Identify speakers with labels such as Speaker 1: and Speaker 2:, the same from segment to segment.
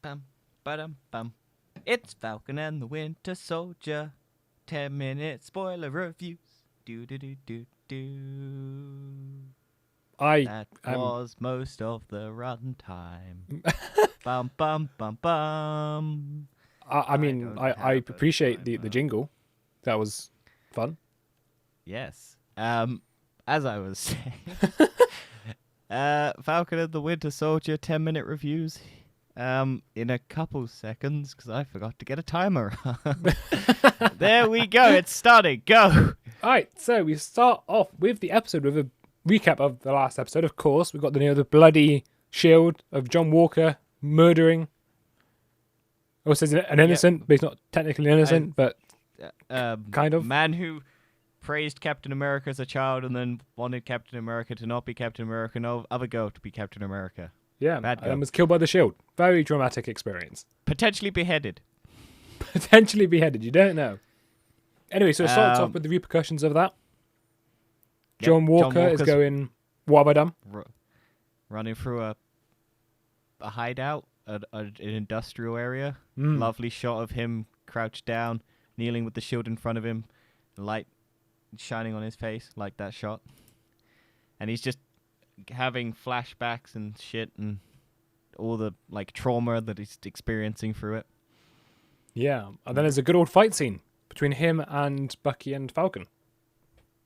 Speaker 1: Bum, ba-dum, bum. It's Falcon and the Winter Soldier. 10-minute spoiler reviews. Do do do do do. That was most of the run time. Bum bum bum bum.
Speaker 2: I appreciate the jingle. That was fun.
Speaker 1: Yes. As I was saying, Falcon and the Winter Soldier 10-minute reviews. In a couple seconds, because I forgot to get a timer. There we go. It's starting. Go.
Speaker 2: All right. So we start off with the episode with a recap of the last episode. Of course, we've got the bloody shield of John Walker murdering. Oh, says an innocent, but he's not technically innocent, but kind of.
Speaker 1: Man who praised Captain America as a child and then wanted Captain America to not be Captain America, no other girl to be Captain America.
Speaker 2: Yeah, and was killed by the shield. Very dramatic experience.
Speaker 1: Potentially beheaded.
Speaker 2: Potentially beheaded. You don't know. Anyway, so it starts off with the repercussions of that. Yep, John Walker is going, what have I done?
Speaker 1: Running through a hideout, an industrial area. Lovely shot of him crouched down, kneeling with the shield in front of him, light shining on his face, like that shot. And he's just having flashbacks and shit and all the trauma that he's experiencing through it.
Speaker 2: Yeah, and then there's a good old fight scene between him and Bucky and Falcon.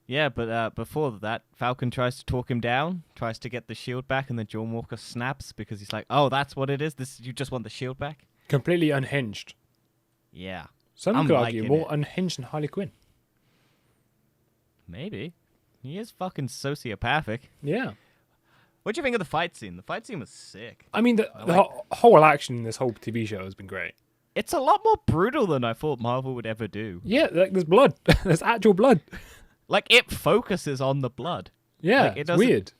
Speaker 1: Yeah, but before that, Falcon tries to talk him down, tries to get the shield back, and then John Walker snaps because he's like, "Oh, that's what it is. You just want the shield back."
Speaker 2: Completely unhinged.
Speaker 1: Yeah,
Speaker 2: some could argue more unhinged than Harley Quinn.
Speaker 1: Maybe he is fucking sociopathic.
Speaker 2: Yeah.
Speaker 1: What do you think of the fight scene? The fight scene was sick.
Speaker 2: I mean, the whole action in this whole TV show has been great.
Speaker 1: It's a lot more brutal than I thought Marvel would ever do.
Speaker 2: Yeah, there's blood. There's actual blood.
Speaker 1: It focuses on the blood.
Speaker 2: Yeah, it's weird.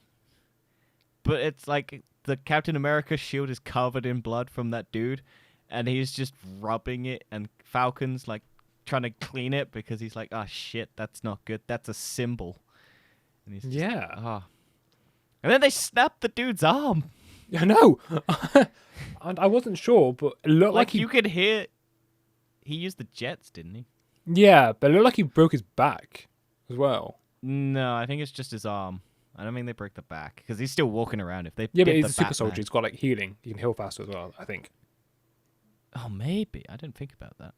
Speaker 1: But it's like the Captain America shield is covered in blood from that dude, and he's just rubbing it, and Falcon's trying to clean it because he's like, "Oh shit, that's not good. That's a symbol." And he's just, And then they snapped the dude's arm.
Speaker 2: I know. And I wasn't sure, but it looked like
Speaker 1: you could hear. He used the jets, didn't he?
Speaker 2: Yeah, but it looked like he broke his back as well.
Speaker 1: No, I think it's just his arm. I don't think they break the back because he's still walking around. If they
Speaker 2: but he's a super soldier. He's got healing. He can heal faster as well, I think.
Speaker 1: Oh, maybe. I didn't think about that.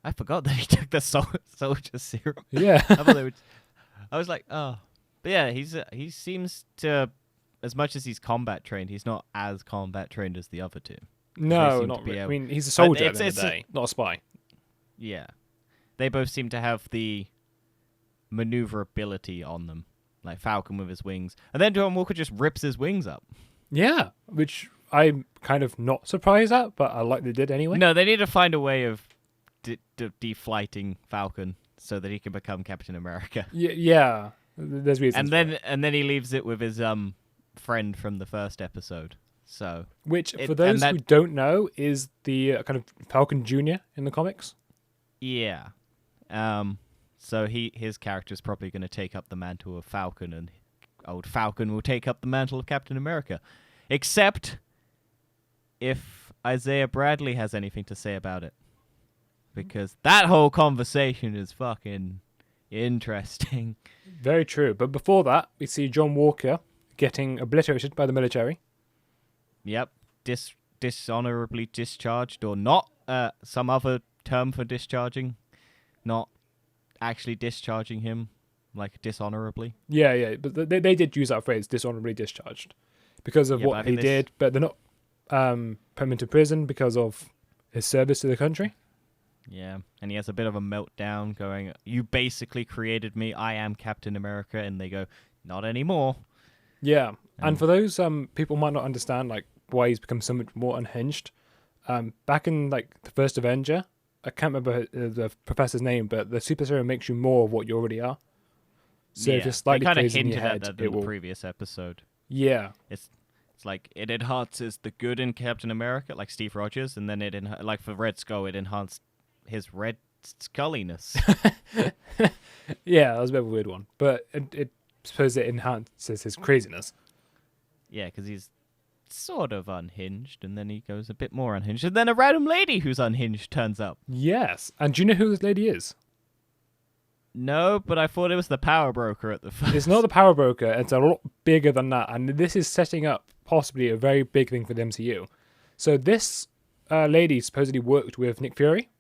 Speaker 1: I forgot that he took the soldier serum.
Speaker 2: Yeah.
Speaker 1: I was like, oh. But yeah, he seems to, as much as he's combat trained, he's not as combat trained as the other two.
Speaker 2: No, not really. I mean, he's a soldier at the end of the day, not a spy.
Speaker 1: Yeah. They both seem to have the maneuverability on them. Like Falcon with his wings. And then John Walker just rips his wings up.
Speaker 2: Yeah, which I'm kind of not surprised at, but I like they did anyway.
Speaker 1: No, they need to find a way of deflighting Falcon so that he can become Captain America.
Speaker 2: Yeah. There's reasons.
Speaker 1: And then he leaves it with his friend from the first episode. So
Speaker 2: for those who don't know, is the kind of Falcon Jr. in the comics.
Speaker 1: Yeah. So his character is probably going to take up the mantle of Falcon, and old Falcon will take up the mantle of Captain America. Except if Isaiah Bradley has anything to say about it. Because that whole conversation is fucking interesting.
Speaker 2: Very true. But before that, we see John Walker getting obliterated by the military.
Speaker 1: Yep. Dishonorably discharged, or not. Some other term for discharging. Not actually discharging him, dishonorably.
Speaker 2: Yeah. But they did use that phrase, dishonorably discharged, because of what he did. But they're not put him into prison because of his service to the country.
Speaker 1: Yeah, and he has a bit of a meltdown going, "You basically created me, I am Captain America," and they go, "Not anymore."
Speaker 2: Yeah, and for those people might not understand why he's become so much more unhinged, back in the first Avenger, I can't remember the professor's name, but the super serum makes you more of what you already are. So if you're slightly crazy in your head,
Speaker 1: it will. The previous episode.
Speaker 2: Yeah.
Speaker 1: It's it enhances the good in Captain America, like Steve Rogers, and then for Red Skull, it enhanced his red sculliness.
Speaker 2: Yeah, that was a bit of a weird one, but it suppose it enhances his craziness.
Speaker 1: Yeah, because he's sort of unhinged, and then he goes a bit more unhinged, and then a random lady who's unhinged turns up.
Speaker 2: Yes. And do you know who this lady is?
Speaker 1: No, but I thought it was the power broker at the first.
Speaker 2: It's not the power broker. It's a lot bigger than that. And this is setting up possibly a very big thing for the MCU. So this lady supposedly worked with Nick Fury.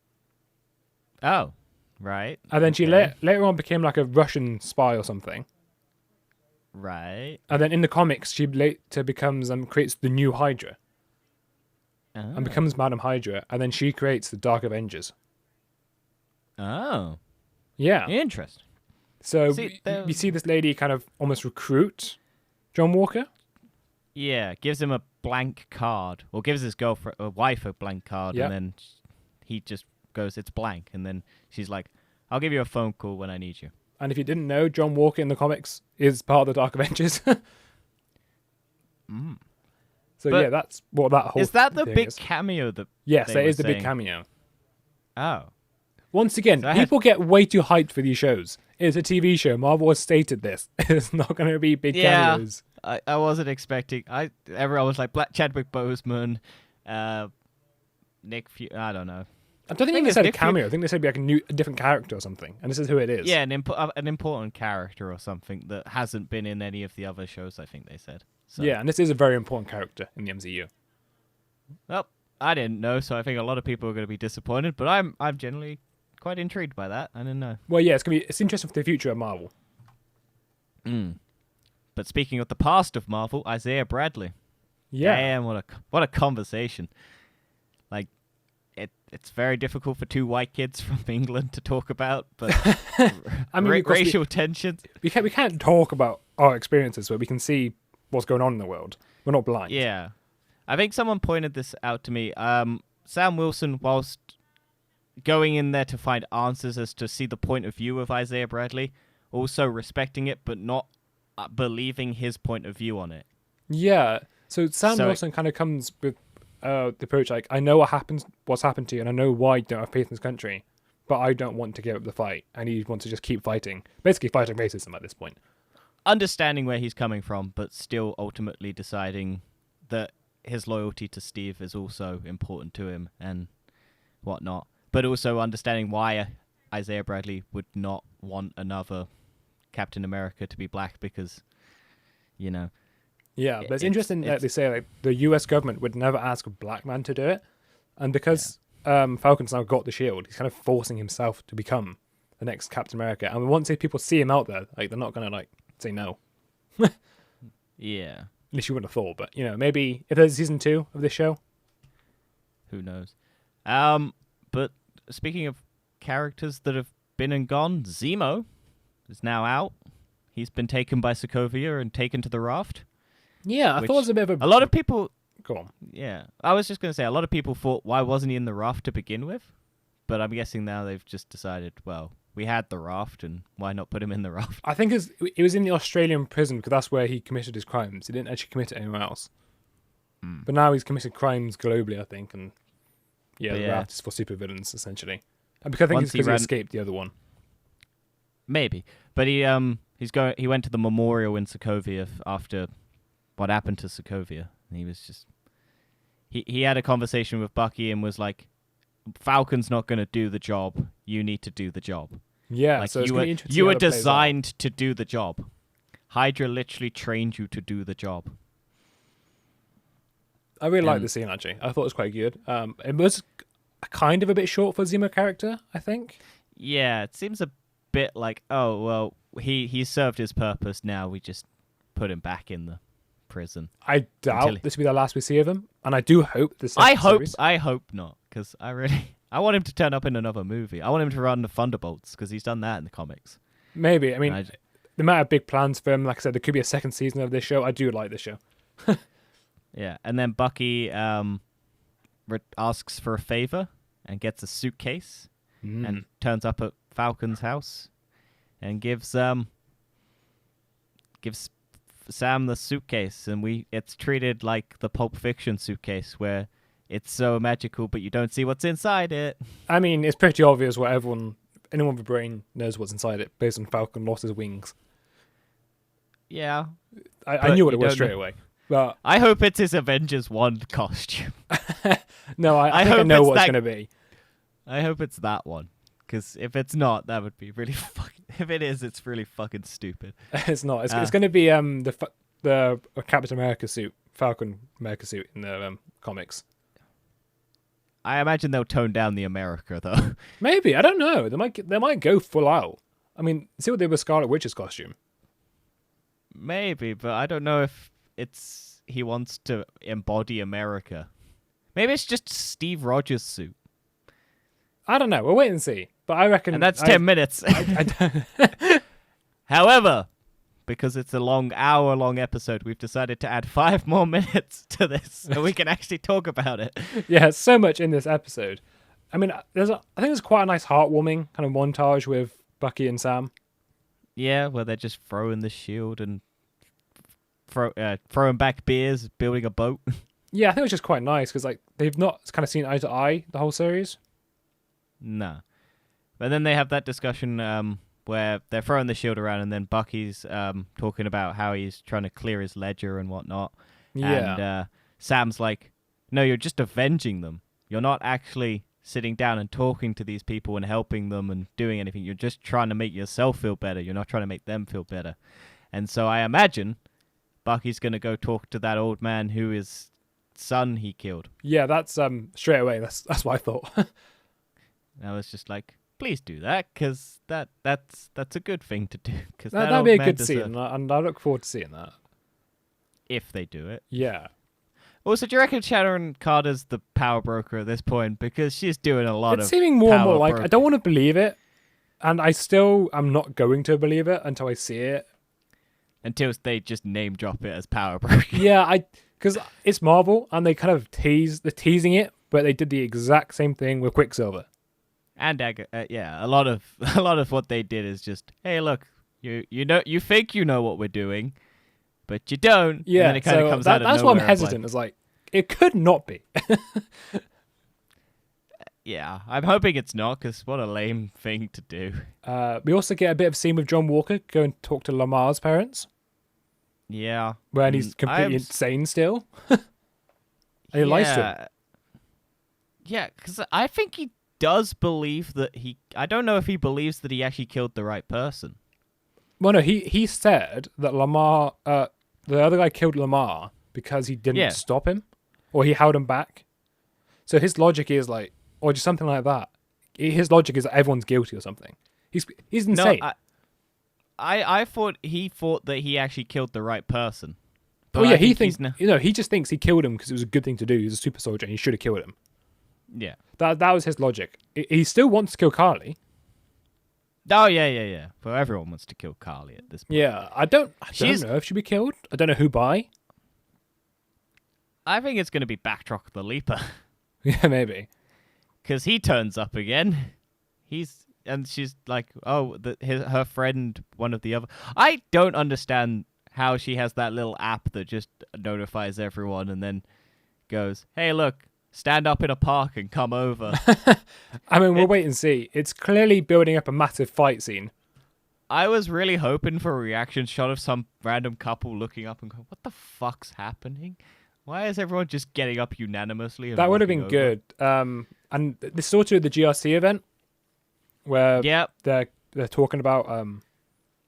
Speaker 1: Oh, right.
Speaker 2: And then she later on became like a Russian spy or something.
Speaker 1: Right.
Speaker 2: And then in the comics, she later becomes creates the new Hydra. And becomes Madam Hydra. And then she creates the Dark Avengers.
Speaker 1: Oh.
Speaker 2: Yeah.
Speaker 1: Interesting.
Speaker 2: So you see this lady kind of almost recruit John Walker.
Speaker 1: Yeah, gives him a blank card, or gives his wife a blank card, and then he just goes, "It's blank," and then she's like, "I'll give you a phone call when I need you."
Speaker 2: And if you didn't know, John Walker in the comics is part of the Dark Avengers. So
Speaker 1: But
Speaker 2: that's what that whole.
Speaker 1: Is that the
Speaker 2: thing
Speaker 1: big
Speaker 2: is.
Speaker 1: cameo that?
Speaker 2: Yes, that is the
Speaker 1: saying?
Speaker 2: big cameo.
Speaker 1: Oh.
Speaker 2: Once again,
Speaker 1: So
Speaker 2: people get way too hyped for these shows. It's a TV show. Marvel has stated this. It's not going to be big cameos.
Speaker 1: I wasn't expecting. Everyone was like Chadwick Boseman, Nick. I don't know.
Speaker 2: I don't think they said a cameo. I think they said like a different character or something. And this is who it is.
Speaker 1: Yeah, an important character or something that hasn't been in any of the other shows. I think they said. So.
Speaker 2: Yeah, and this is a very important character in the MCU.
Speaker 1: Well, I didn't know, so I think a lot of people are going to be disappointed. But I'm generally quite intrigued by that. I didn't know.
Speaker 2: Well, yeah, it's interesting for the future of Marvel.
Speaker 1: But speaking of the past of Marvel, Isaiah Bradley.
Speaker 2: Yeah.
Speaker 1: Damn, what a conversation. Like, it's very difficult for two white kids from England to talk about, but
Speaker 2: I mean,
Speaker 1: racial tensions.
Speaker 2: We can't talk about our experiences, but we can see what's going on in the world. We're not blind.
Speaker 1: Yeah. I think someone pointed this out to me. Sam Wilson, whilst going in there to find answers as to see the point of view of Isaiah Bradley, also respecting it, but not believing his point of view on it.
Speaker 2: Yeah. So Sam Wilson kind of comes with the approach like, I know what's happened to you, and I know why you don't have faith in this country, but I don't want to give up the fight, and he wants to just keep fighting, basically fighting racism at this point.
Speaker 1: Understanding where he's coming from, but still ultimately deciding that his loyalty to Steve is also important to him and whatnot. But also understanding why Isaiah Bradley would not want another Captain America to be black because, you know.
Speaker 2: Yeah, but it's interesting that they say like the US government would never ask a black man to do it. And because Falcon's now got the shield, he's kind of forcing himself to become the next Captain America. And once people see him out there, like they're not going to like say no.
Speaker 1: Yeah.
Speaker 2: At least you wouldn't have thought, but you know, maybe if there's season 2 of this show.
Speaker 1: Who knows? But speaking of characters that have been and gone, Zemo is now out. He's been taken by Sokovia and taken to the raft.
Speaker 2: Yeah, I thought it was a bit of
Speaker 1: a lot of people.
Speaker 2: Go on.
Speaker 1: Yeah, I was just going to say a lot of people thought, why wasn't he in the raft to begin with? But I'm guessing now they've just decided, well, we had the raft, and why not put him in the raft?
Speaker 2: I think it was in the Australian prison because that's where he committed his crimes. He didn't actually commit it anywhere else. But now he's committed crimes globally, I think, and the raft is for supervillains essentially. And because I think it's because he escaped the other one.
Speaker 1: Maybe, but he went to the memorial in Sokovia after what happened to Sokovia, and he was just he had a conversation with Bucky and was like, Falcon's not going to do the job. You need to do the job.
Speaker 2: Yeah,
Speaker 1: like
Speaker 2: so
Speaker 1: you were designed to do the job. Hydra literally trained you to do the job.
Speaker 2: I really liked the scene, actually. I thought it was quite good. It was kind of a bit short for Zemo character, I think.
Speaker 1: Yeah, it seems a bit like, oh, well, he served his purpose. Now we just put him back in the prison.
Speaker 2: I doubt this will be the last we see of him, and I do hope this.
Speaker 1: I hope not, because I want him to turn up in another movie. I want him to run the Thunderbolts because he's done that in the comics.
Speaker 2: Maybe. I mean, they might have big plans for him. Like I said, there could be a second season of this show. I do like this show.
Speaker 1: Yeah, and then Bucky asks for a favor and gets a suitcase and turns up at Falcon's house and gives Sam the suitcase, and it's treated like the Pulp Fiction suitcase where it's so magical but you don't see what's inside it.
Speaker 2: I mean, it's pretty obvious what anyone with a brain knows what's inside it based on Falcon lost his wings.
Speaker 1: Yeah.
Speaker 2: I knew what it was straight away. But
Speaker 1: I hope it's his Avengers 1 costume.
Speaker 2: no, I think I
Speaker 1: hope
Speaker 2: know
Speaker 1: it's
Speaker 2: what it's
Speaker 1: that-
Speaker 2: going to be.
Speaker 1: I hope it's that one. Because if it's not, that would be really fucking... If it is, it's really fucking stupid.
Speaker 2: It's not. It's going to be the Captain America suit, Falcon America suit in the comics.
Speaker 1: I imagine they'll tone down the America, though.
Speaker 2: Maybe, I don't know. They might go full out. I mean, see what they did with Scarlet Witch's costume.
Speaker 1: Maybe, but I don't know if he wants to embody America. Maybe it's just Steve Rogers' suit.
Speaker 2: I don't know. We'll wait and see. But I reckon...
Speaker 1: And that's 10 minutes. However, because it's a hour-long episode, we've decided to add 5 more minutes to this so we can actually talk about it.
Speaker 2: Yeah, so much in this episode. I mean, I think there's quite a nice heartwarming kind of montage with Bucky and Sam.
Speaker 1: Yeah, where they're just throwing the shield and throwing back beers, building a boat.
Speaker 2: Yeah, I think it was just quite nice because like they've not kind of seen eye to eye the whole series.
Speaker 1: No. But then they have that discussion where they're throwing the shield around, and then Bucky's talking about how he's trying to clear his ledger and whatnot.
Speaker 2: Yeah.
Speaker 1: And Sam's like, no, you're just avenging them. You're not actually sitting down and talking to these people and helping them and doing anything. You're just trying to make yourself feel better. You're not trying to make them feel better. And so I imagine Bucky's going to go talk to that old man who his son he killed.
Speaker 2: Yeah, that's straight away. That's what I thought.
Speaker 1: And I was just like, please do that, because that's a good thing to do. Cause
Speaker 2: that'd be a good scene, and I look forward to seeing that.
Speaker 1: If they do it.
Speaker 2: Yeah.
Speaker 1: Also, do you reckon Sharon Carter's the power broker at this point? Because she's doing a lot of
Speaker 2: It's seeming more and more
Speaker 1: power
Speaker 2: like,
Speaker 1: broker-
Speaker 2: I don't want to believe it, and I still am not going to believe it until I see it.
Speaker 1: Until they just name drop it as power broker.
Speaker 2: Yeah, because it's Marvel, and they kind of they're teasing it, but they did the exact same thing with Quicksilver.
Speaker 1: And yeah, a lot of what they did is just, hey, look, you think you know what we're doing, but you don't.
Speaker 2: Yeah,
Speaker 1: and then it kind of comes out of
Speaker 2: that's why I'm
Speaker 1: nowhere.
Speaker 2: hesitant. It's like it could not be.
Speaker 1: Yeah, I'm hoping it's not, because what a lame thing to do.
Speaker 2: We also get a bit of scene with John Walker go and talk to Lamar's parents,
Speaker 1: Yeah,
Speaker 2: where he's completely insane still, and he lies to him.
Speaker 1: Yeah, because I think he does believe that I don't know if he believes that he actually killed the right person.
Speaker 2: Well, no, he said that Lamar, the other guy killed Lamar because he didn't stop him, or he held him back. So his logic is like, or just something like that. His logic is that everyone's guilty or something. He's insane.
Speaker 1: No, I thought he thought that he actually killed the right person.
Speaker 2: Oh yeah, he thinks he just thinks he killed him because it was a good thing to do. He's a super soldier and he should have killed him.
Speaker 1: Yeah.
Speaker 2: That was his logic. He still wants to kill Carly.
Speaker 1: Oh yeah. But everyone wants to kill Carly at this point.
Speaker 2: Yeah, I don't know if she'll be killed. I don't know who by.
Speaker 1: I think it's going to be Backrock the Leaper.
Speaker 2: Yeah, maybe.
Speaker 1: Because he turns up again. And she's like, oh, her friend, one of the other. I don't understand how she has that little app that just notifies everyone and then goes, hey, look, stand up in a park and come over.
Speaker 2: I mean, we'll wait and see. It's clearly building up a massive fight scene.
Speaker 1: I was really hoping for a reaction shot of some random couple looking up and going, what the fuck's happening? Why is everyone just getting up unanimously? And
Speaker 2: that would have been
Speaker 1: over?
Speaker 2: good. And this sort of the GRC event where they're talking about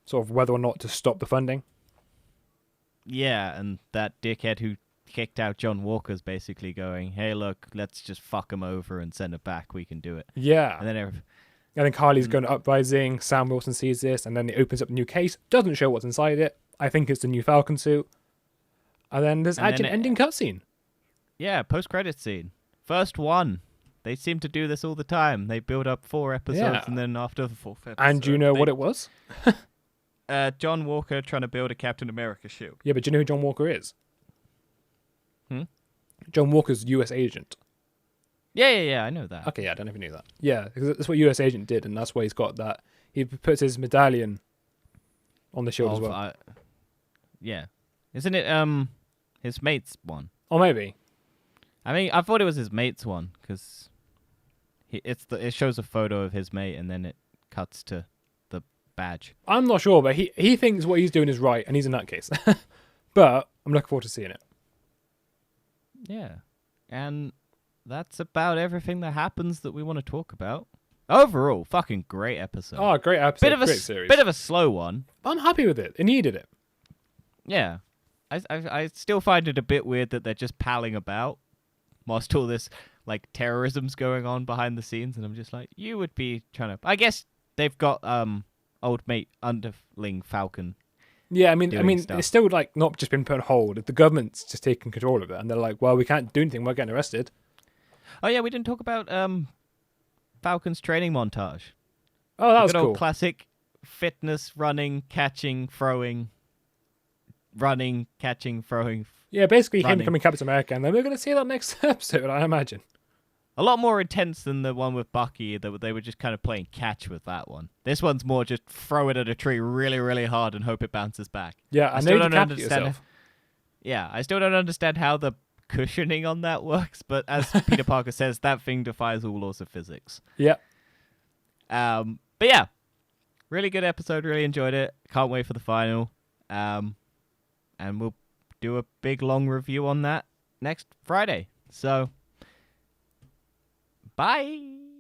Speaker 2: sort of whether or not to stop the funding.
Speaker 1: Yeah, and that dickhead who kicked out John Walker's basically going, hey, look, let's just fuck him over and send it back. We can do it.
Speaker 2: Yeah.
Speaker 1: And
Speaker 2: then Carly's going to Uprising. Sam Wilson sees this, and then it opens up a new case. Doesn't show what's inside it. I think it's the new Falcon suit. And then there's actually an ending cutscene.
Speaker 1: Yeah, post-credit scene. First one. They seem to do this all the time. They build up 4 episodes, and then after the 4th episode...
Speaker 2: And do you know what it was?
Speaker 1: John Walker trying to build a Captain America shield.
Speaker 2: Yeah, but do you know who John Walker is? John Walker's US agent.
Speaker 1: Yeah, I know that.
Speaker 2: Okay, yeah, I don't know if you knew that. Yeah, because that's what US agent did, and that's why he's got that. He puts his medallion on the shield as well.
Speaker 1: Yeah. Isn't it his mate's one?
Speaker 2: Or maybe.
Speaker 1: I mean, I thought it was his mate's one, because it shows a photo of his mate, and then it cuts to the badge.
Speaker 2: I'm not sure, but he thinks what he's doing is right, and he's a nutcase. But I'm looking forward to seeing it.
Speaker 1: Yeah. And that's about everything that happens that we want to talk about. Overall, fucking great episode.
Speaker 2: Oh, great episode. Great series.
Speaker 1: Bit of a slow one.
Speaker 2: I'm happy with it. It needed it.
Speaker 1: Yeah. I still find it a bit weird that they're just palling about whilst all this like terrorism's going on behind the scenes, and I'm just like, you would be trying to. I guess they've got old mate underling Falcon.
Speaker 2: Yeah, I mean, it's still like not just been put on hold. The government's just taking control of it, and they're like, well, we can't do anything. We're getting arrested.
Speaker 1: Oh yeah, we didn't talk about Falcon's training montage.
Speaker 2: Oh, that was
Speaker 1: good
Speaker 2: cool.
Speaker 1: Old classic fitness, running, catching, throwing. Running, catching, throwing.
Speaker 2: Yeah, basically him becoming Captain America, and then we're going to see that next episode, I imagine.
Speaker 1: A lot more intense than the one with Bucky. That they were just kind of playing catch with that one. This one's more just throw it at a tree really, really hard and hope it bounces back.
Speaker 2: Yeah, I still don't understand.
Speaker 1: Yeah, I still don't understand how the cushioning on that works. But as Peter Parker says, that thing defies all laws of physics.
Speaker 2: Yeah.
Speaker 1: But yeah, really good episode. Really enjoyed it. Can't wait for the final. And we'll do a big long review on that next Friday. So, bye.